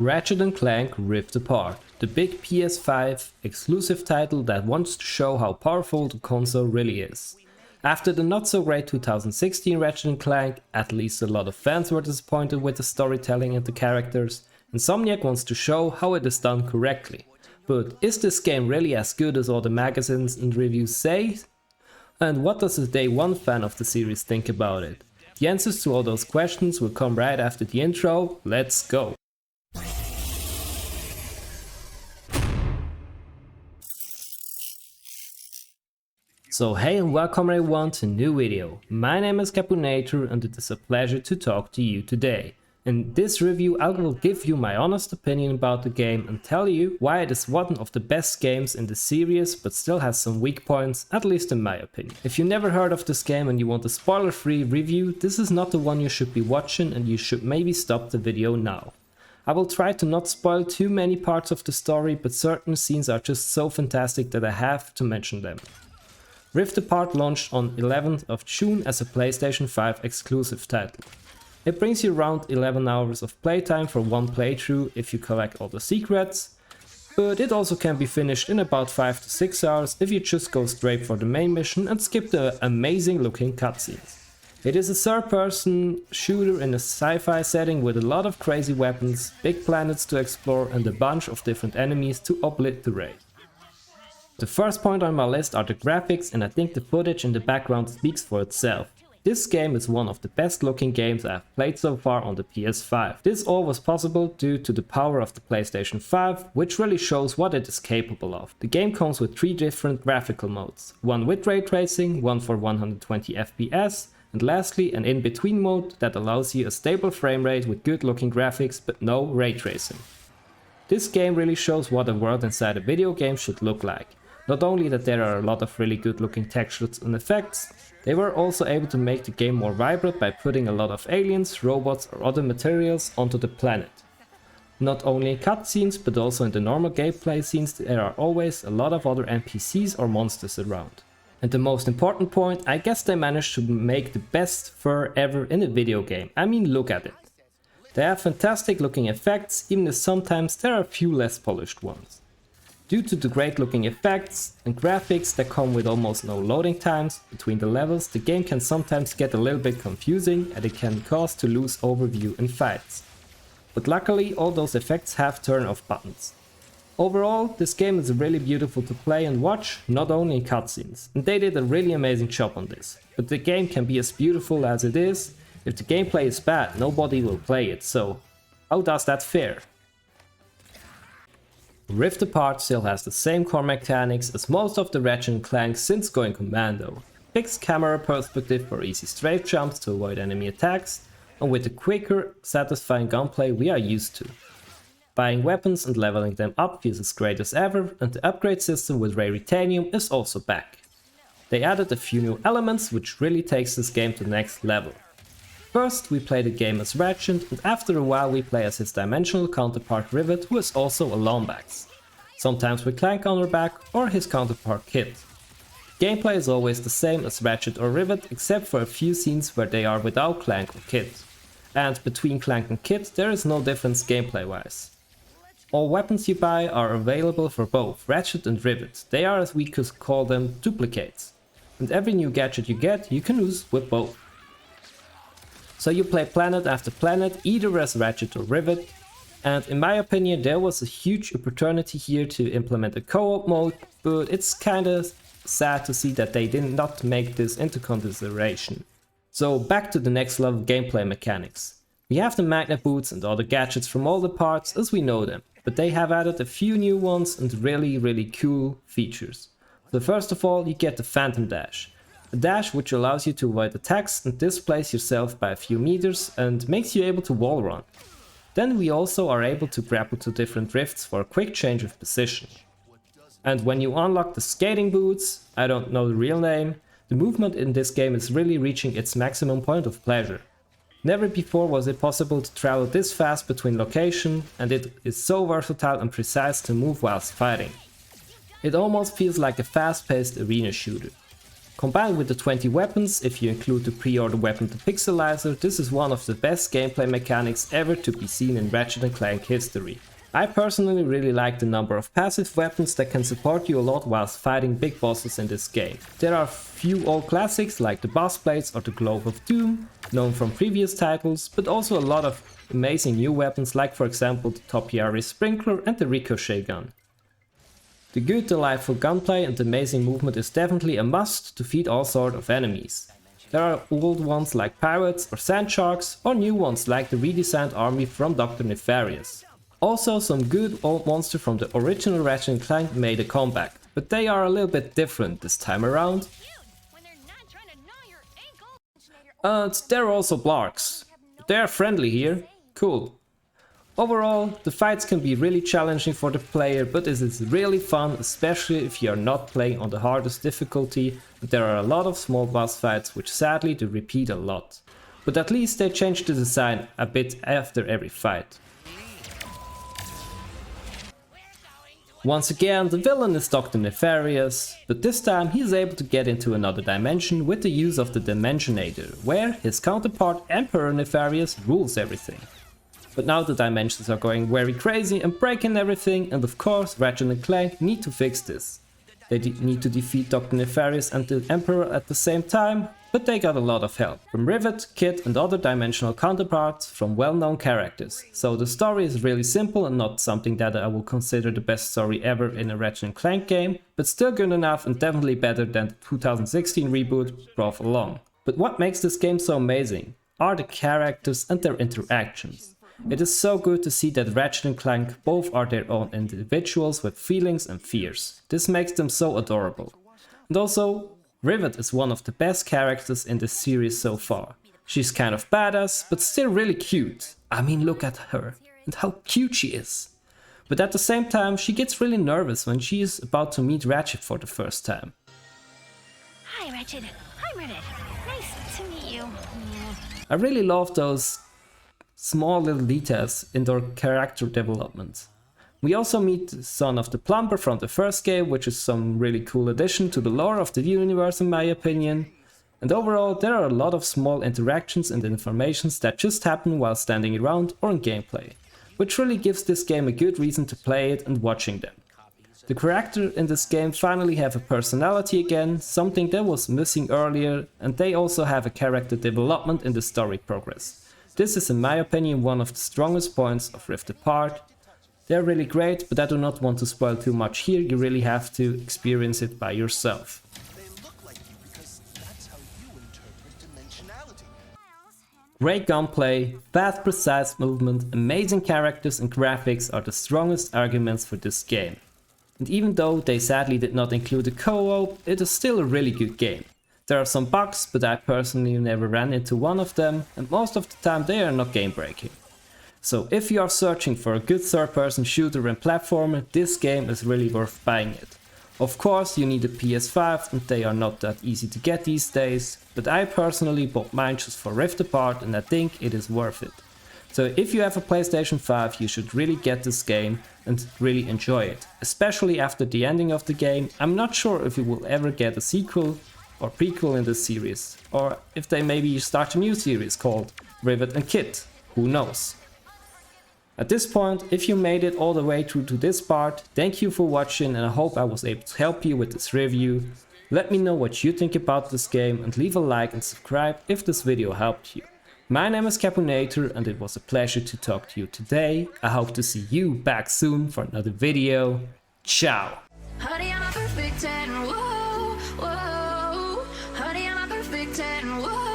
Ratchet and Clank Rift Apart, the big PS5 exclusive title that wants to show how powerful the console really is. After the not so great 2016 Ratchet and Clank, at least a lot of fans were disappointed with the storytelling and the characters, Insomniac wants to show how it is done correctly. But is this game really as good as all the magazines and reviews say? And what does a day one fan of the series think about it? The answers to all those questions will come right after the intro. Let's go! So hey and welcome everyone to a new video. My name is Capunator and it is a pleasure to talk to you today. In this review I will give you my honest opinion about the game and tell you why it is one of the best games in the series but still has some weak points, at least in my opinion. If you never heard of this game and you want a spoiler-free review, this is not the one you should be watching and you should maybe stop the video now. I will try to not spoil too many parts of the story, but certain scenes are just so fantastic that I have to mention them. Rift Apart launched on 11th of June as a PlayStation 5 exclusive title. It brings you around 11 hours of playtime for one playthrough if you collect all the secrets, but it also can be finished in about 5 to 6 hours if you just go straight for the main mission and skip the amazing looking cutscenes. It is a third-person shooter in a sci-fi setting with a lot of crazy weapons, big planets to explore and a bunch of different enemies to obliterate. The first point on my list are the graphics, and I think the footage in the background speaks for itself. This game is one of the best looking games I have played so far on the PS5. This all was possible due to the power of the PlayStation 5, which really shows what it is capable of. The game comes with 3 different graphical modes, one with ray tracing, one for 120 FPS, and lastly an in-between mode that allows you a stable frame rate with good looking graphics but no ray tracing. This game really shows what a world inside a video game should look like. Not only that there are a lot of really good looking textures and effects, they were also able to make the game more vibrant by putting a lot of aliens, robots or other materials onto the planet. Not only in cutscenes but also in the normal gameplay scenes there are always a lot of other NPCs or monsters around. And the most important point, I guess they managed to make the best fur ever in a video game. I mean, look at it. They have fantastic looking effects, even if sometimes there are a few less polished ones. Due to the great looking effects and graphics that come with almost no loading times between the levels, the game can sometimes get a little bit confusing and it can cause to lose overview in fights. But luckily all those effects have turn off buttons. Overall, this game is really beautiful to play and watch, not only in cutscenes, and they did a really amazing job on this. But the game can be as beautiful as it is. If the gameplay is bad, nobody will play it, so how does that fare? Rift Apart still has the same core mechanics as most of the Ratchet and Clank since going commando. Fixed camera perspective for easy strafe jumps to avoid enemy attacks, and with the quicker, satisfying gunplay we are used to. Buying weapons and leveling them up feels as great as ever, and the upgrade system with Ray Titanium is also back. They added a few new elements which really takes this game to the next level. First, we play the game as Ratchet, and after a while we play as his dimensional counterpart Rivet, who is also a Lombax. Sometimes with Clank on our back, or his counterpart Kid. Gameplay is always the same as Ratchet or Rivet, except for a few scenes where they are without Clank or Kid. And between Clank and Kid there is no difference gameplay wise. All weapons you buy are available for both Ratchet and Rivet. They are, as we could call them, duplicates. And every new gadget you get you can use with both. So you play planet after planet either as Ratchet or Rivet, and in my opinion there was a huge opportunity here to implement a co-op mode, but it's kinda sad to see that they did not make this into consideration. So back to the next level gameplay mechanics. We have the magnet boots and other gadgets from all the parts as we know them, but they have added a few new ones and really cool features. So first of all you get the Phantom Dash. A dash which allows you to avoid attacks and displace yourself by a few meters and makes you able to wall run. Then we also are able to grapple to different drifts for a quick change of position. And when you unlock the skating boots, I don't know the real name, the movement in this game is really reaching its maximum point of pleasure. Never before was it possible to travel this fast between locations, and it is so versatile and precise to move whilst fighting. It almost feels like a fast-paced arena shooter. Combined with the 20 weapons, if you include the pre-order weapon the pixelizer, this is one of the best gameplay mechanics ever to be seen in Ratchet and Clank history. I personally really like the number of passive weapons that can support you a lot whilst fighting big bosses in this game. There are few old classics like the boss blades or the Globe of Doom, known from previous titles, but also a lot of amazing new weapons like for example the Topiary Sprinkler and the Ricochet gun. The good, delightful gunplay and amazing movement is definitely a must to defeat all sorts of enemies. There are old ones like pirates or sand sharks, or new ones like the redesigned army from Dr. Nefarious. Also, some good old monsters from the original Ratchet and Clank made a comeback, but they are a little bit different this time around. There are also Blarks. They are friendly here. Cool. Overall, the fights can be really challenging for the player, but it is really fun, especially if you are not playing on the hardest difficulty. There are a lot of small boss fights which sadly do repeat a lot. But at least they changed the design a bit after every fight. Once again, the villain is Dr. Nefarious, but this time he is able to get into another dimension with the use of the Dimensionator, where his counterpart Emperor Nefarious rules everything. But now the dimensions are going very crazy and breaking everything, and of course Ratchet and Clank need to fix this. They need to defeat Dr. Nefarious and the Emperor at the same time, but they got a lot of help from Rivet, Kit and other dimensional counterparts from well-known characters. So the story is really simple and not something that I will consider the best story ever in a Ratchet and Clank game, but still good enough and definitely better than the 2016 reboot brought along. But what makes this game so amazing are the characters and their interactions. It is so good to see that Ratchet and Clank both are their own individuals with feelings and fears. This makes them so adorable. And also, Rivet is one of the best characters in this series so far. She's kind of badass, but still really cute. I mean, look at her and how cute she is. But at the same time, she gets really nervous when she is about to meet Ratchet for the first time. Hi Ratchet, I'm Rivet. Nice to meet you. I really love those small little details in their character development. We also meet the son of the plumber from the first game, which is some really cool addition to the lore of the universe in my opinion. And overall, there are a lot of small interactions and informations that just happen while standing around or in gameplay, which really gives this game a good reason to play it and watching them. The characters in this game finally have a personality again, something that was missing earlier, and they also have a character development in the story progress. This is in my opinion one of the strongest points of Rift Apart. They're really great, but I do not want to spoil too much here, you really have to experience it by yourself. Great gunplay, fast precise movement, amazing characters and graphics are the strongest arguments for this game. And even though they sadly did not include a co-op, it is still a really good game. There are some bugs, but I personally never ran into one of them, and most of the time they are not game breaking. So if you are searching for a good third-person shooter and platformer, this game is really worth buying it. Of course you need a PS5 and they are not that easy to get these days, but I personally bought mine just for Rift Apart and I think it is worth it. So if you have a PlayStation 5 you should really get this game and really enjoy it. Especially after the ending of the game, I'm not sure if you will ever get a sequel or prequel in this series, or if they maybe start a new series called Rivet and Kit, who knows. At this point, if you made it all the way through to this part, thank you for watching and I hope I was able to help you with this review. Let me know what you think about this game and leave a like and subscribe if this video helped you. My name is Capunator and it was a pleasure to talk to you today. I hope to see you back soon for another video. Ciao! Honey, I'm a perfect 10, whoa, whoa. Honey, I'm a perfect 10, whoa.